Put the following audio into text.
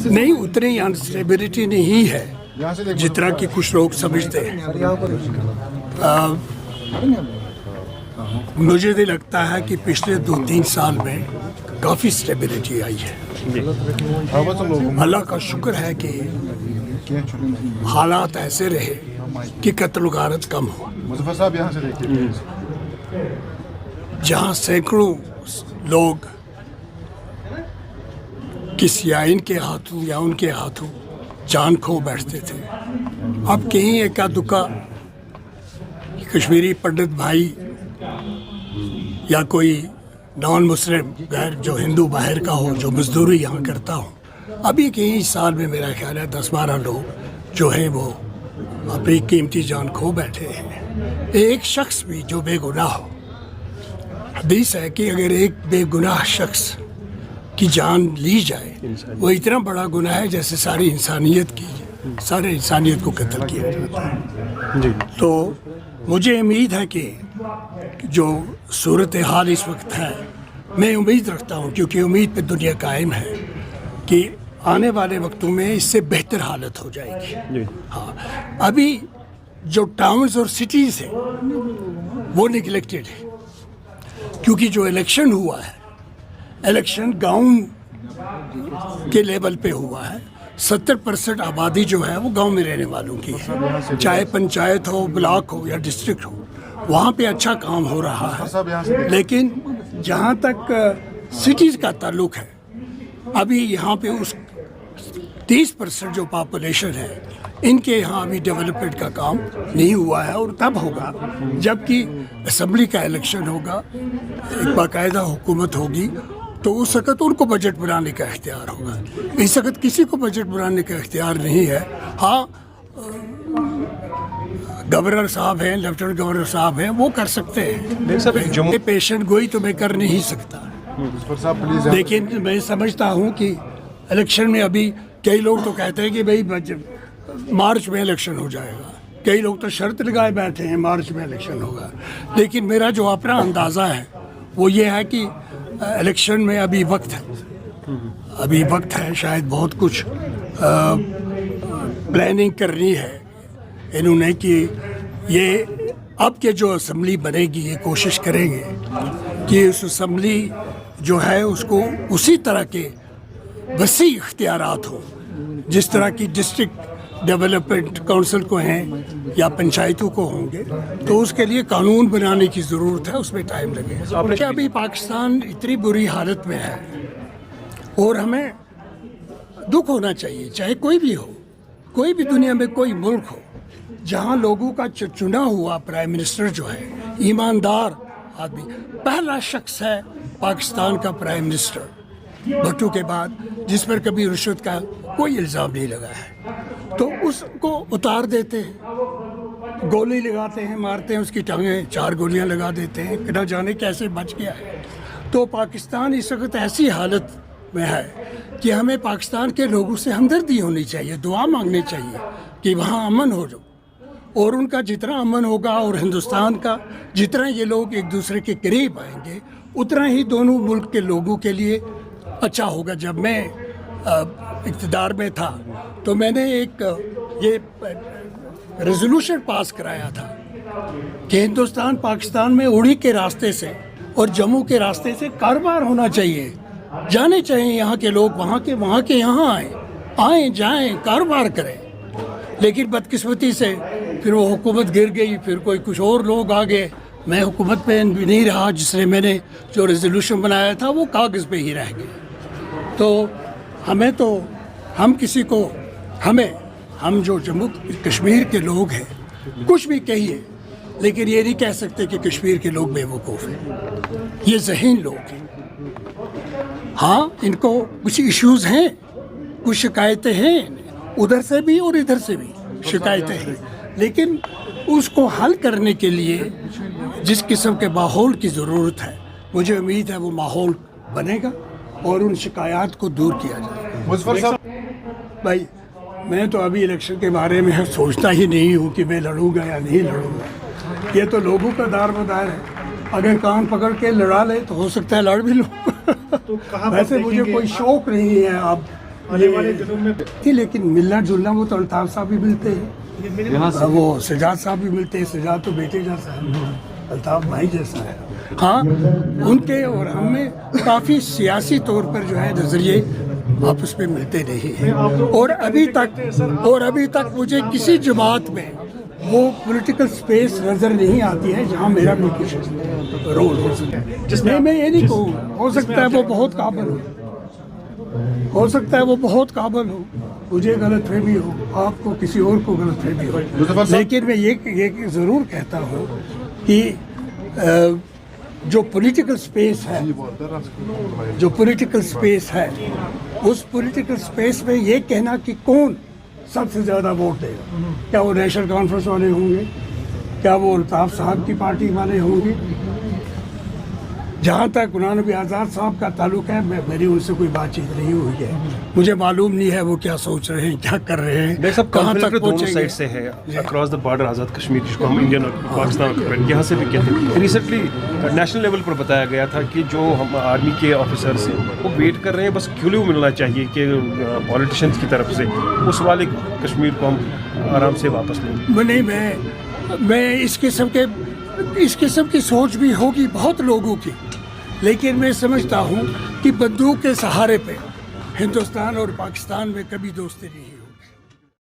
نہیں اتنی انسٹیبلٹی نہیں ہے جتنا کہ کچھ لوگ سمجھتے ہیں. مجھے تو لگتا ہے کہ پچھلے 2-3 سال میں کافی اسٹیبلٹی آئی ہے. اللہ کا شکر ہے کہ حالات ایسے رہے کہ قتل و غارت کم ہوا. جہاں سینکڑوں لوگ کسی آئین کے ہاتھوں یا ان کے ہاتھوں جان کھو بیٹھتے تھے، اب کہیں ایکا دکا کشمیری پنڈت بھائی یا کوئی نان مسلم غیر جو ہندو باہر کا ہو جو مزدوری یہاں کرتا ہو، ابھی کہیں سال میں میرا خیال ہے 10-12 لوگ جو ہیں وہ اپنی قیمتی جان کھو بیٹھے ہیں. ایک شخص بھی جو بے گناہ ہو، حدیث ہے کہ اگر ایک بے گناہ شخص کی جان لی جائے وہ اتنا بڑا گناہ ہے جیسے ساری انسانیت کو قتل کیا جاتا ہے. تو مجھے امید ہے کہ جو صورتحال اس وقت ہے، میں امید رکھتا ہوں کیونکہ امید پہ دنیا قائم ہے کہ آنے والے وقتوں میں اس سے بہتر حالت ہو جائے گی. ہاں ابھی جو ٹاؤنز اور سٹیز ہیں وہ نگلیکٹڈ ہے کیونکہ جو الیکشن ہوا ہے، الیکشن گاؤں کے لیول پہ ہوا ہے. 70% آبادی جو ہے وہ گاؤں میں رہنے والوں کی ہے، چاہے پنچایت ہو، بلاک ہو یا ڈسٹرکٹ ہو، وہاں پہ اچھا کام ہو رہا ہے. لیکن جہاں تک سٹیز کا تعلق ہے، ابھی یہاں پہ اس 30% جو پاپولیشن ہے ان کے یہاں ابھی ڈیولپمنٹ کا کام نہیں ہوا ہے. اور تب ہوگا جب کہ اسمبلی کا الیکشن ہوگا، ایک باقاعدہ حکومت ہوگی، تو اس وقت ان کو بجٹ بنانے کا اختیار ہوگا. اس وقت کسی کو بجٹ بنانے کا اختیار نہیں ہے. ہاں گورنر صاحب ہیں، لیفٹنٹ گورنر صاحب ہیں، وہ کر سکتے ہیں. پیشن گوئی تو میں کر نہیں سکتا، لیکن میں سمجھتا ہوں کہ الیکشن میں ابھی کئی لوگ تو کہتے ہیں کہ بھائی مارچ میں الیکشن ہو جائے گا، کئی لوگ تو شرط لگائے بیٹھے ہیں مارچ میں الیکشن ہوگا. لیکن میرا جو اپنا اندازہ ہے وہ یہ ہے کہ الیکشن میں ابھی وقت ہے، شاید بہت کچھ پلاننگ کرنی ہے انہوں نے کہ یہ اب کے جو اسمبلی بنے گی یہ کوشش کریں گے کہ اس اسمبلی جو ہے اس کو اسی طرح کے وسیع اختیارات ہوں جس طرح کی ڈسٹرکٹ ڈیولپمنٹ کونسل کو ہیں یا پنچایتوں کو ہوں گے. تو اس کے لیے قانون بنانے کی ضرورت ہے، اس میں ٹائم لگے گا. ابھی پاکستان اتنی بری حالت میں ہے اور ہمیں دکھ ہونا چاہیے، چاہے کوئی بھی ہو، کوئی بھی دنیا میں کوئی ملک ہو جہاں لوگوں کا چنا ہوا پرائم منسٹر جو ہے ایماندار آدمی، پہلا شخص ہے پاکستان کا پرائم منسٹر بھٹو کے بعد جس پر کبھی رشوت کا کوئی الزام نہیں لگا ہے. تو اس کو اتار دیتے ہیں، گولی لگاتے ہیں، مارتے ہیں، اس کی ٹانگیں 4 گولیاں لگا دیتے ہیں، نہ جانے کیسے بچ گیا ہے. تو پاکستان اس وقت ایسی حالت میں ہے کہ ہمیں پاکستان کے لوگوں سے ہمدردی ہونی چاہیے، دعا مانگنی چاہیے کہ وہاں امن ہو جائے. اور ان کا جتنا امن ہوگا اور ہندوستان کا جتنا یہ لوگ ایک دوسرے کے قریب آئیں گے اتنا ہی دونوں ملک کے لوگوں کے لیے اچھا ہوگا. جب میں اقتدار میں تھا تو میں نے ایک یہ ریزولوشن پاس کرایا تھا کہ ہندوستان پاکستان میں اڑی کے راستے سے اور جموں کے راستے سے کاروبار ہونا چاہیے، جانے چاہیے یہاں کے لوگ، وہاں کے یہاں آئیں جائیں، کاروبار کریں. لیکن بدقسمتی سے پھر وہ حکومت گر گئی، پھر کوئی کچھ اور لوگ آ گئے، میں حکومت پہ نہیں رہا، جس نے میں نے جو ریزولوشن بنایا تھا وہ کاغذ پہ ہی رہ گئے. تو ہم جو جموں کشمیر کے لوگ ہیں کچھ بھی کہیے لیکن یہ نہیں کہہ سکتے کہ کشمیر کے لوگ بے وقوف ہیں، یہ ذہین لوگ ہیں. ہاں ان کو کچھ ایشوز ہیں، کچھ شکایتیں ہیں، ادھر سے بھی اور ادھر سے بھی شکایتیں ہیں، لیکن اس کو حل کرنے کے لیے جس قسم کے ماحول کی ضرورت ہے مجھے امید ہے وہ ماحول بنے گا اور ان شکایات کو دور کیا جائے گا. مظفر صاحب بھائی میں تو ابھی الیکشن کے بارے میں سوچتا ہی نہیں ہوں کہ میں لڑوں گا یا نہیں لڑوں گا، یہ تو لوگوں کا دار مدار ہے. اگر کان پکڑ کے لڑا لے تو ہو سکتا ہے لڑ بھی لوں. ویسے مجھے کوئی شوق نہیں ہے اب آنے والے دنوں میں تھی، لیکن ملنا جلنا وہ تو الطاف صاحب بھی ملتے ہیں، وہ سجاد صاحب بھی ملتے ہیں. سجاد تو بیٹے جیسا ہے، الطاف بھائی جیسا ہے. ہاں ان کے اور ہم میں کافی سیاسی طور پر جو ہے نظریے آپس میں ملتے نہیں ہیں. اور ابھی تک مجھے کسی جماعت میں وہ پولیٹیکل سپیس نظر نہیں آتی ہے جہاں میرا بھی کچھ رول ہو سکتا ہے. میں یہ نہیں کہوں، ہو سکتا ہے وہ بہت قابل ہو سکتا ہے وہ بہت قابل ہو، مجھے غلط فہمی ہو، آپ کو کسی اور کو غلط فہمی ہو، لیکن میں یہ ضرور کہتا ہوں کہ جو پولیٹیکل سپیس ہے اس پولیٹیکل سپیس میں یہ کہنا کہ کون سب سے زیادہ ووٹ دے گا، کیا وہ نیشنل کانفرنس والے ہوں گے، کیا وہ الطاف صاحب کی پارٹی والے ہوں گے. جہاں تک غلام نبی آزاد صاحب کا تعلق ہے، میری ان سے کوئی بات چیت نہیں ہوئی ہے، مجھے معلوم نہیں ہے وہ کیا سوچ رہے ہیں، کیا کر رہے ہیں، کہاں تک دونوں سائڈ سے ہے across the border Azad Kashmir جس کو ہم انڈین اور پاکستان یہاں سے بھی کہتے ہیں. ریسنٹلی نیشنل لیول پر بتایا گیا تھا کہ جو ہم آرمی کے آفیسرس ہیں وہ ویٹ کر رہے ہیں، بس کیوں ملنا چاہیے کہ پولیٹیشنس کی طرف سے اس والے کشمیر کو ہم آرام سے واپس لیں. نہیں، میں اس قسم کی سوچ بھی ہوگی بہت لوگوں کی، لیکن میں سمجھتا ہوں کہ بندوق کے سہارے پہ ہندوستان اور پاکستان میں کبھی دوستی نہیں ہوئی.